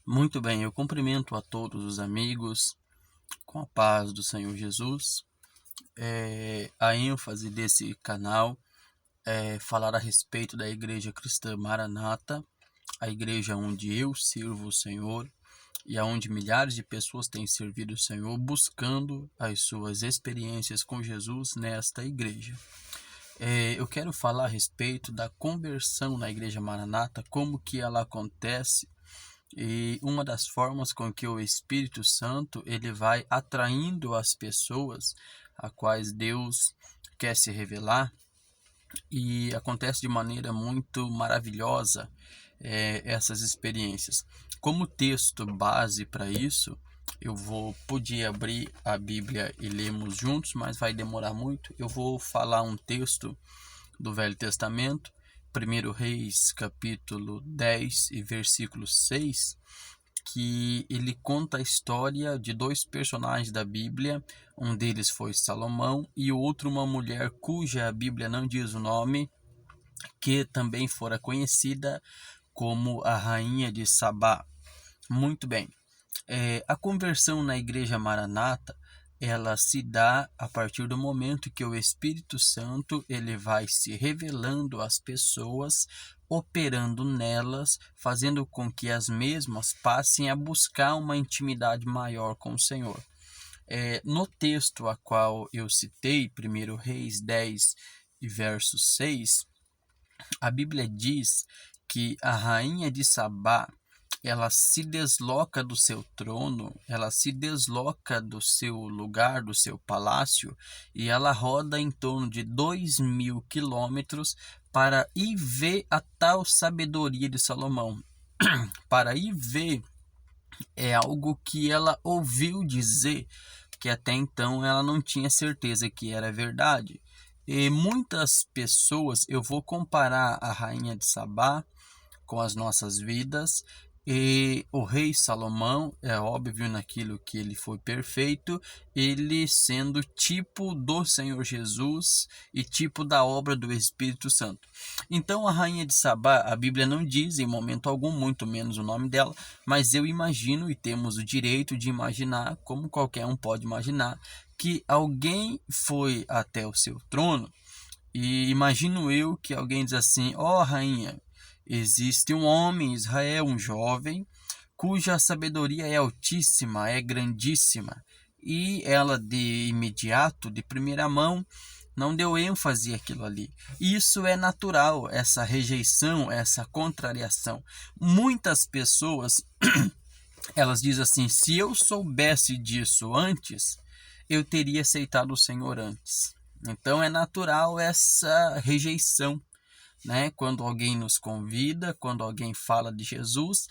Muito bem, eu cumprimento a todos os amigos com a paz do Senhor Jesus. A ênfase desse canal é falar a respeito da Igreja Cristã Maranata, a igreja onde eu sirvo o Senhor e aonde milhares de pessoas têm servido o Senhor buscando as suas experiências com Jesus nesta igreja. Eu quero falar a respeito da conversão na Igreja Maranata, como que ela acontece. E uma das formas com que o Espírito Santo ele vai atraindo as pessoas a quais Deus quer se revelar, e acontece de maneira muito maravilhosa essas experiências. Como texto base para isso, eu podia abrir a Bíblia e lermos juntos, mas vai demorar muito. Eu vou falar um texto do Velho Testamento, 1 Reis, capítulo 10 e versículo 6, que ele conta a história de dois personagens da Bíblia. Um deles foi Salomão e o outro uma mulher cuja a Bíblia não diz o nome, que também fora conhecida como a Rainha de Sabá. Muito bem. A conversão na Igreja Maranata, ela se dá a partir do momento que o Espírito Santo ele vai se revelando às pessoas, operando nelas, fazendo com que as mesmas passem a buscar uma intimidade maior com o Senhor. No texto a qual eu citei, 1 Reis 10 e verso 6, a Bíblia diz que a rainha de Sabá ela se desloca do seu trono, ela se desloca do seu lugar, do seu palácio, e ela roda em torno de 2.000 quilômetros para ir ver a tal sabedoria de Salomão. Para ir ver é algo que ela ouviu dizer, que até então ela não tinha certeza que era verdade. E muitas pessoas, eu vou comparar a rainha de Sabá com as nossas vidas, e o rei Salomão, é óbvio naquilo que ele foi perfeito, ele sendo tipo do Senhor Jesus e tipo da obra do Espírito Santo. Então a rainha de Sabá, a Bíblia não diz em momento algum, muito menos o nome dela, mas eu imagino, e temos o direito de imaginar, como qualquer um pode imaginar, que alguém foi até o seu trono, e imagino eu que alguém diz assim: ó rainha, existe um homem em Israel, um jovem, cuja sabedoria é altíssima, é grandíssima. E ela de imediato, de primeira mão, não deu ênfase àquilo ali. Isso é natural, essa rejeição, essa contrariação. Muitas pessoas, elas dizem assim: se eu soubesse disso antes, eu teria aceitado o Senhor antes. Então é natural essa rejeição, né? Quando alguém nos convida, quando alguém fala de Jesus,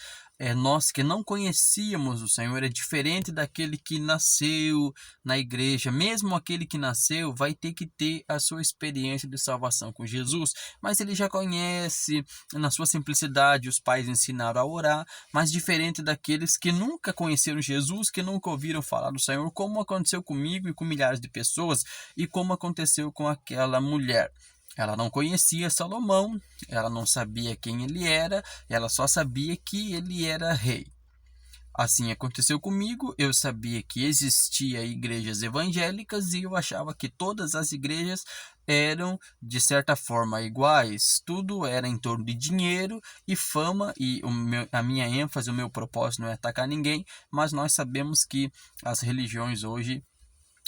nós que não conhecíamos o Senhor, é diferente daquele que nasceu na igreja. Mesmo aquele que nasceu vai ter que ter a sua experiência de salvação com Jesus, mas ele já conhece, na sua simplicidade, os pais ensinaram a orar, mas diferente daqueles que nunca conheceram Jesus, que nunca ouviram falar do Senhor, como aconteceu comigo e com milhares de pessoas, e como aconteceu com aquela mulher. Ela não conhecia Salomão, ela não sabia quem ele era, ela só sabia que ele era rei. Assim aconteceu comigo, eu sabia que existia igrejas evangélicas e eu achava que todas as igrejas eram de certa forma iguais. Tudo era em torno de dinheiro e fama, e a minha ênfase, o meu propósito não é atacar ninguém, mas nós sabemos que as religiões hoje,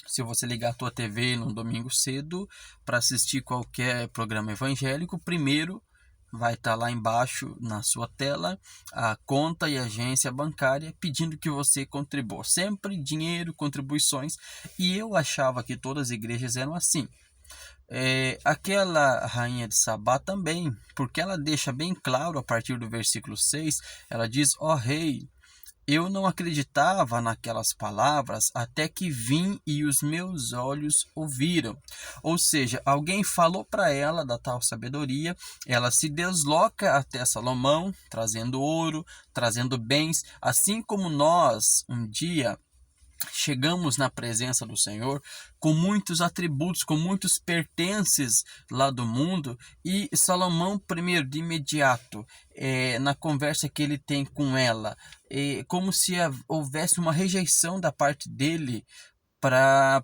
se você ligar a tua TV num domingo cedo para assistir qualquer programa evangélico, primeiro vai estar lá embaixo na sua tela a conta e agência bancária pedindo que você contribua. Sempre dinheiro, contribuições. E eu achava que todas as igrejas eram assim. Aquela rainha de Sabá também, porque ela deixa bem claro a partir do versículo 6, ela diz: ó rei, eu não acreditava naquelas palavras até que vim e os meus olhos ouviram. Ou seja, alguém falou para ela da tal sabedoria, ela se desloca até Salomão, trazendo ouro, trazendo bens, assim como nós, um dia, chegamos na presença do Senhor com muitos atributos, com muitos pertences lá do mundo, e Salomão, primeiro, de imediato, na conversa que ele tem com ela, como se houvesse uma rejeição da parte dele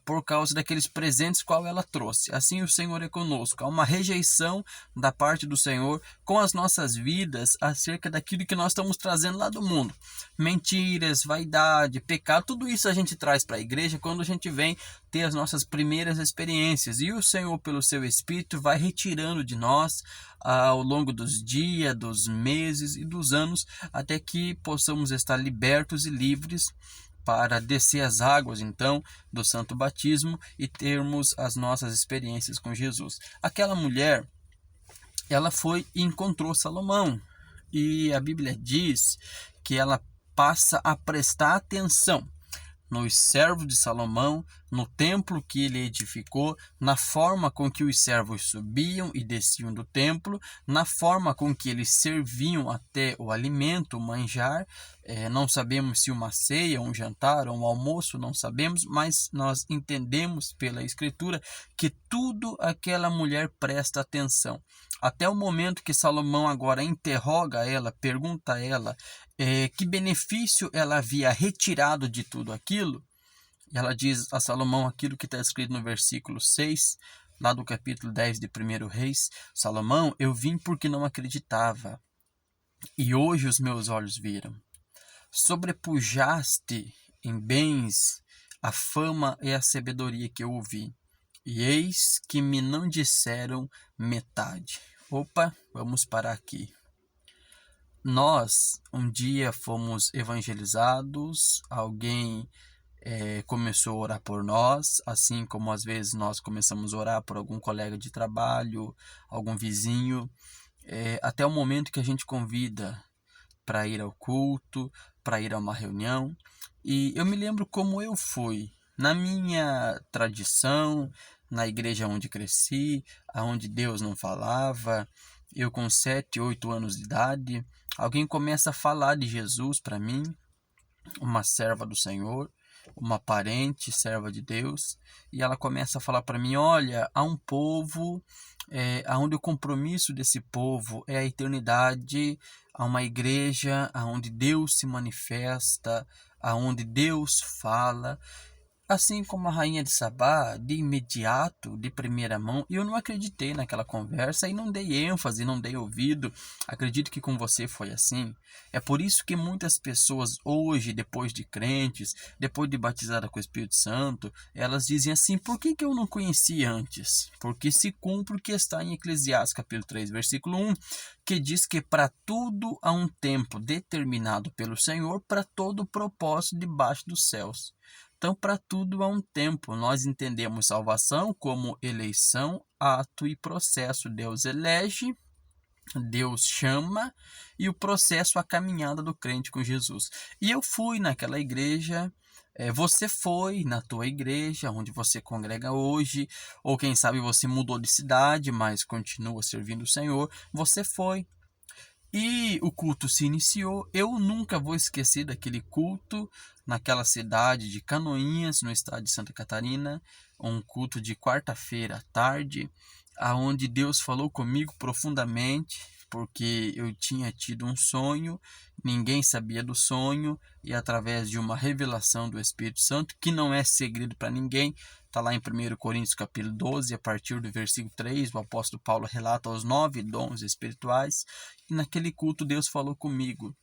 por causa daqueles presentes qual ela trouxe. Assim o Senhor é conosco. Há uma rejeição da parte do Senhor com as nossas vidas acerca daquilo que nós estamos trazendo lá do mundo. Mentiras, vaidade, pecado, tudo isso a gente traz para a igreja quando a gente vem ter as nossas primeiras experiências. E o Senhor, pelo seu Espírito, vai retirando de nós ao longo dos dias, dos meses e dos anos, até que possamos estar libertos e livres para descer as águas, então, do santo batismo e termos as nossas experiências com Jesus. Aquela mulher, ela foi e encontrou Salomão, e a Bíblia diz que ela passa a prestar atenção nos servos de Salomão, no templo que ele edificou, na forma com que os servos subiam e desciam do templo, na forma com que eles serviam até o alimento, o manjar. Não sabemos se uma ceia, um jantar ou um almoço, não sabemos, mas nós entendemos pela Escritura que tudo aquela mulher presta atenção. Até o momento que Salomão agora interroga ela, pergunta a ela que benefício ela havia retirado de tudo aquilo. E ela diz a Salomão aquilo que está escrito no versículo 6, lá do capítulo 10 de 1 Reis. Salomão, eu vim porque não acreditava, e hoje os meus olhos viram. Sobrepujaste em bens a fama e a sabedoria que eu ouvi, e eis que me não disseram metade. Opa, vamos parar aqui. Nós um dia fomos evangelizados, alguém começou a orar por nós, assim como às vezes nós começamos a orar por algum colega de trabalho, algum vizinho, até o momento que a gente convida para ir ao culto, para ir a uma reunião. E eu me lembro como eu fui, na minha tradição, na igreja onde cresci, aonde Deus não falava. Eu com 7, 8 anos de idade, alguém começa a falar de Jesus para mim, uma serva do Senhor, uma parente, serva de Deus, e ela começa a falar para mim: olha, há um povo, onde o compromisso desse povo é a eternidade, há uma igreja onde Deus se manifesta, aonde Deus fala. Assim como a rainha de Sabá, de imediato, de primeira mão, eu não acreditei naquela conversa e não dei ênfase, não dei ouvido. Acredito que com você foi assim. É por isso que muitas pessoas hoje, depois de crentes, depois de batizada com o Espírito Santo, elas dizem assim: por que eu não conheci antes? Porque se cumpre o que está em Eclesiastes capítulo 3, versículo 1, que diz que para tudo há um tempo determinado pelo Senhor, para todo o propósito debaixo dos céus. Então, para tudo há um tempo. Nós entendemos salvação como eleição, ato e processo. Deus elege, Deus chama, e o processo, a caminhada do crente com Jesus. E eu fui naquela igreja, você foi na tua igreja, onde você congrega hoje, ou quem sabe você mudou de cidade, mas continua servindo o Senhor. Você foi. E o culto se iniciou. Eu nunca vou esquecer daquele culto naquela cidade de Canoinhas, no estado de Santa Catarina, um culto de quarta-feira à tarde, aonde Deus falou comigo profundamente, porque eu tinha tido um sonho, ninguém sabia do sonho, e através de uma revelação do Espírito Santo, que não é segredo para ninguém, está lá em 1 Coríntios capítulo 12, a partir do versículo 3, o apóstolo Paulo relata os 9 dons espirituais, e naquele culto Deus falou comigo.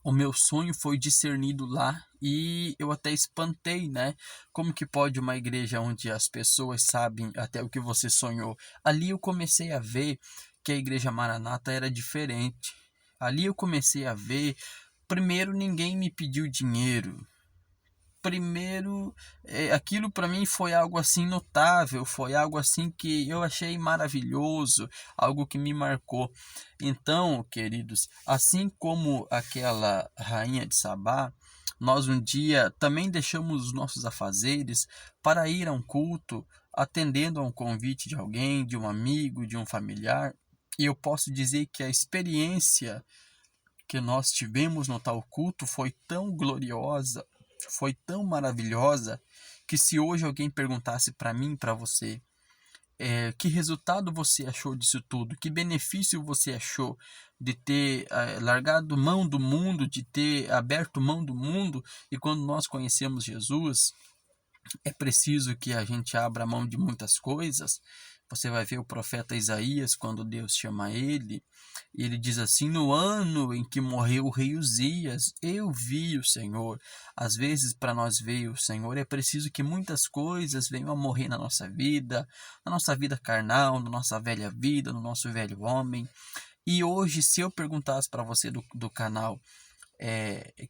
O meu sonho foi discernido lá, e eu até espantei, né? Como que pode uma igreja onde as pessoas sabem até o que você sonhou? Ali eu comecei a ver que a igreja Maranata era diferente. Ali eu comecei a ver, primeiro, ninguém me pediu dinheiro. Primeiro, aquilo para mim foi algo assim notável, foi algo assim que eu achei maravilhoso, algo que me marcou. Então, queridos, assim como aquela rainha de Sabá, nós um dia também deixamos os nossos afazeres para ir a um culto, atendendo a um convite de alguém, de um amigo, de um familiar. E eu posso dizer que a experiência que nós tivemos no tal culto foi tão gloriosa, foi tão maravilhosa que se hoje alguém perguntasse para mim, para você, que resultado você achou disso tudo? Que benefício você achou de ter largado mão do mundo, de ter aberto mão do mundo? E quando nós conhecemos Jesus, é preciso que a gente abra mão de muitas coisas. Você vai ver o profeta Isaías, quando Deus chama ele, e ele diz assim: no ano em que morreu o rei Uzias, eu vi o Senhor. Às vezes, para nós ver o Senhor, é preciso que muitas coisas venham a morrer na nossa vida carnal, na nossa velha vida, no nosso velho homem. E hoje, se eu perguntasse para você do canal,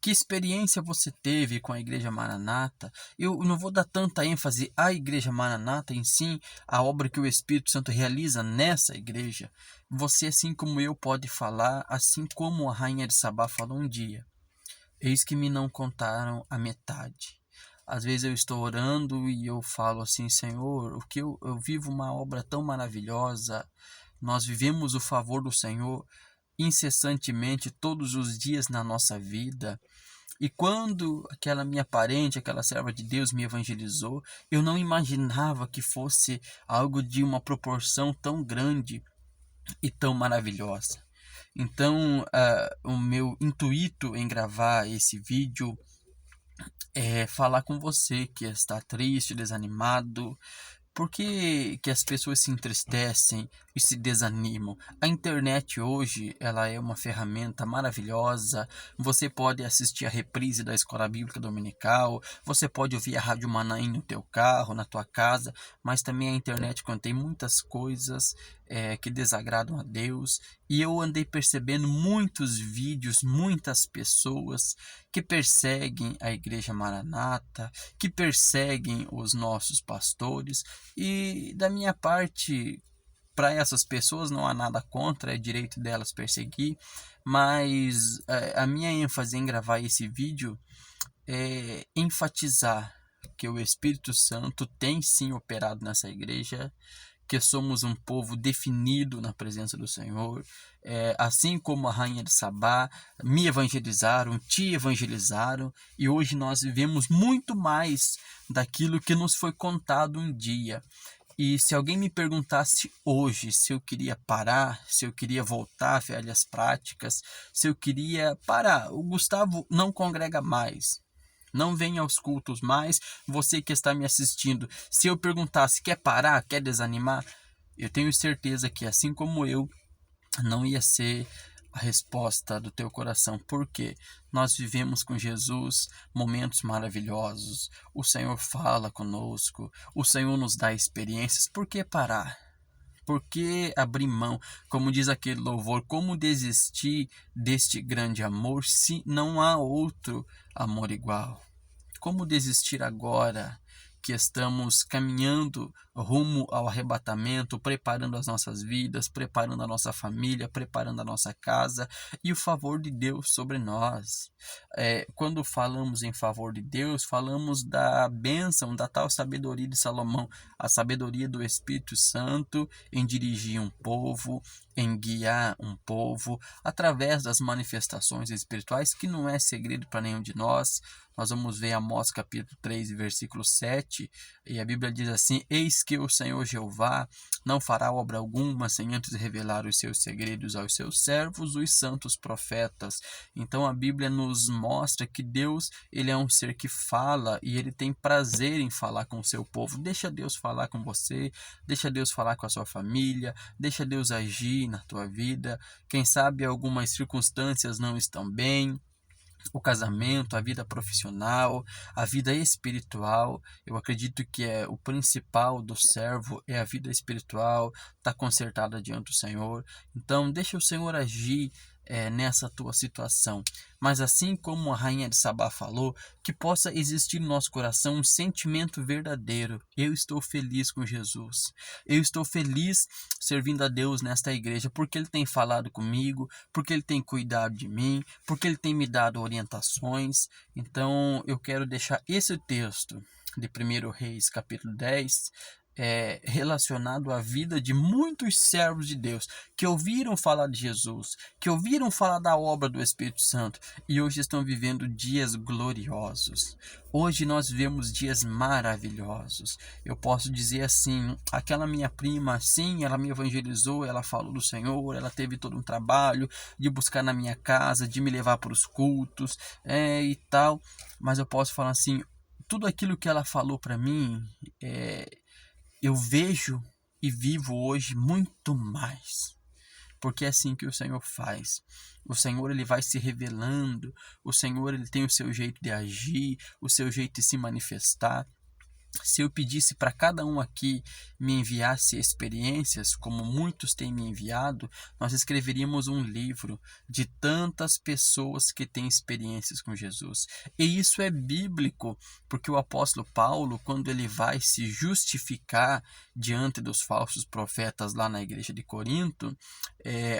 que experiência você teve com a Igreja Maranata? Eu não vou dar tanta ênfase à Igreja Maranata em si, a obra que o Espírito Santo realiza nessa igreja. Você, assim como eu, pode falar, assim como a Rainha de Sabá falou um dia: eis que me não contaram a metade. Às vezes eu estou orando e eu falo assim: Senhor, o que eu vivo uma obra tão maravilhosa, nós vivemos o favor do Senhor incessantemente todos os dias na nossa vida. E quando aquela minha parente, aquela serva de Deus me evangelizou, eu não imaginava que fosse algo de uma proporção tão grande e tão maravilhosa. Então, o meu intuito em gravar esse vídeo é falar com você que está triste, desanimado. Por que as pessoas se entristecem e se desanimam? A internet hoje, ela é uma ferramenta maravilhosa. Você pode assistir a reprise da Escola Bíblica Dominical, você pode ouvir a Rádio Manaim no teu carro, na tua casa, mas também a internet contém muitas coisas que desagradam a Deus. E eu andei percebendo muitos vídeos, muitas pessoas que perseguem a Igreja Maranata, que perseguem os nossos pastores. E da minha parte, para essas pessoas não há nada contra, é direito delas perseguir, mas a minha ênfase em gravar esse vídeo é enfatizar que o Espírito Santo tem sim operado nessa igreja, que somos um povo definido na presença do Senhor, assim como a Rainha de Sabá, me evangelizaram, te evangelizaram, e hoje nós vivemos muito mais daquilo que nos foi contado um dia. E se alguém me perguntasse hoje se eu queria parar, se eu queria voltar a velhas práticas, se eu queria parar, o Gustavo não congrega mais, não vem aos cultos mais. Você que está me assistindo, se eu perguntasse, quer parar, quer desanimar? Eu tenho certeza que, assim como eu, não ia ser a resposta do teu coração, porque nós vivemos com Jesus momentos maravilhosos. O Senhor fala conosco, o Senhor nos dá experiências. Por que parar? Por que abrir mão? Como diz aquele louvor, como desistir deste grande amor se não há outro amor igual? Como desistir agora que estamos caminhando rumo ao arrebatamento, preparando as nossas vidas, preparando a nossa família, preparando a nossa casa e o favor de Deus sobre nós? Quando falamos em favor de Deus, falamos da bênção, da tal sabedoria de Salomão, a sabedoria do Espírito Santo em dirigir um povo, em guiar um povo, através das manifestações espirituais, que não é segredo para nenhum de nós. Nós vamos ver Amós capítulo 3, versículo 7, e a Bíblia diz assim: eis que o Senhor Jeová não fará obra alguma sem antes revelar os seus segredos aos seus servos, os santos profetas. Então a Bíblia nos mostra que Deus, ele é um ser que fala e ele tem prazer em falar com o seu povo. Deixa Deus falar com você, deixa Deus falar com a sua família, deixa Deus agir na tua vida. Quem sabe algumas circunstâncias não estão bem, o casamento, a vida profissional, a vida espiritual. Eu acredito que o principal do servo é a vida espiritual, está consertada diante do Senhor. Então, deixa o Senhor agir nessa tua situação. Mas assim como a Rainha de Sabá falou, que possa existir no nosso coração um sentimento verdadeiro: eu estou feliz com Jesus, eu estou feliz servindo a Deus nesta igreja, porque Ele tem falado comigo, porque Ele tem cuidado de mim, porque Ele tem me dado orientações. Então eu quero deixar esse texto de 1 Reis capítulo 10 relacionado à vida de muitos servos de Deus que ouviram falar de Jesus, que ouviram falar da obra do Espírito Santo e hoje estão vivendo dias gloriosos. Hoje nós vemos dias maravilhosos. Eu posso dizer assim, aquela minha prima, sim, ela me evangelizou, ela falou do Senhor, ela teve todo um trabalho de buscar na minha casa, de me levar para os cultos e tal, mas eu posso falar assim, tudo aquilo que ela falou para mim, eu vejo e vivo hoje muito mais. Porque é assim que o Senhor faz. O Senhor ele vai se revelando, o Senhor ele tem o seu jeito de agir, o seu jeito de se manifestar. Se eu pedisse para cada um aqui me enviasse experiências, como muitos têm me enviado, nós escreveríamos um livro de tantas pessoas que têm experiências com Jesus. E isso é bíblico, porque o apóstolo Paulo, quando ele vai se justificar diante dos falsos profetas lá na igreja de Corinto,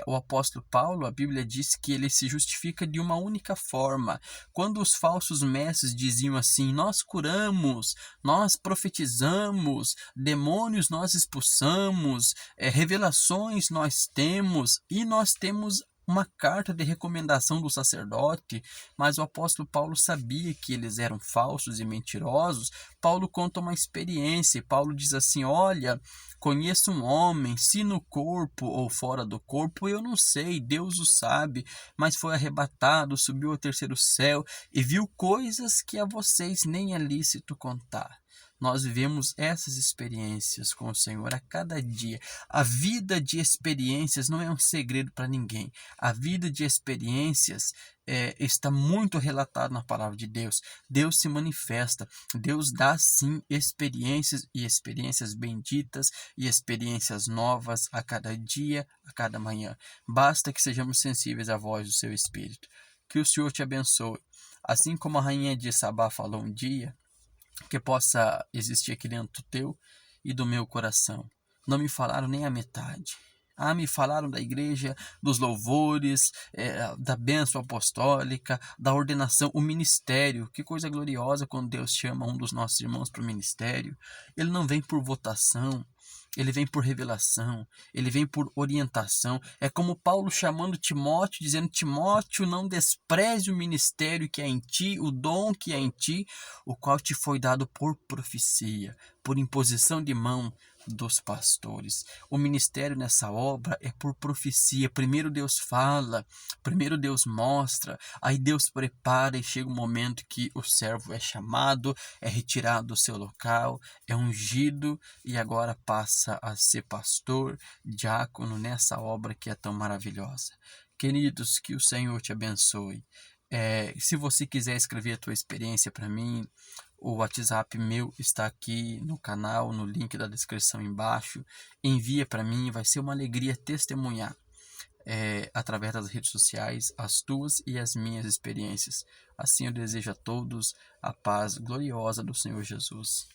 o apóstolo Paulo, a Bíblia diz que ele se justifica de uma única forma. Quando os falsos mestres diziam assim, nós curamos, nós profetizamos, demônios nós expulsamos, revelações nós temos e nós temos uma carta de recomendação do sacerdote, mas o apóstolo Paulo sabia que eles eram falsos e mentirosos. Paulo conta uma experiência e Paulo diz assim, olha, conheço um homem, se no corpo ou fora do corpo, eu não sei, Deus o sabe, mas foi arrebatado, subiu ao terceiro céu e viu coisas que a vocês nem é lícito contar. Nós vivemos essas experiências com o Senhor a cada dia. A vida de experiências não é um segredo para ninguém. A vida de experiências está muito relatada na palavra de Deus. Deus se manifesta. Deus dá sim experiências e experiências benditas e experiências novas a cada dia, a cada manhã. Basta que sejamos sensíveis à voz do seu Espírito. Que o Senhor te abençoe. Assim como a rainha de Sabá falou um dia, que possa existir aqui dentro teu e do meu coração. Não me falaram nem a metade. Me falaram da igreja, dos louvores, da bênção apostólica, da ordenação, o ministério. Que coisa gloriosa quando Deus chama um dos nossos irmãos para o ministério. Ele não vem por votação, ele vem por revelação, ele vem por orientação. É como Paulo chamando Timóteo, dizendo, Timóteo, não despreze o ministério que é em ti, o dom que é em ti, o qual te foi dado por profecia, por imposição de mão dos pastores. O ministério nessa obra é por profecia. Primeiro Deus fala, primeiro Deus mostra, aí Deus prepara e chega um momento que o servo é chamado, é retirado do seu local, é ungido e agora passa a ser pastor, diácono nessa obra que é tão maravilhosa. Queridos, que o Senhor te abençoe. Se você quiser escrever a tua experiência para mim, o WhatsApp meu está aqui no canal, no link da descrição embaixo. Envia para mim, vai ser uma alegria testemunhar através das redes sociais as tuas e as minhas experiências. Assim eu desejo a todos a paz gloriosa do Senhor Jesus.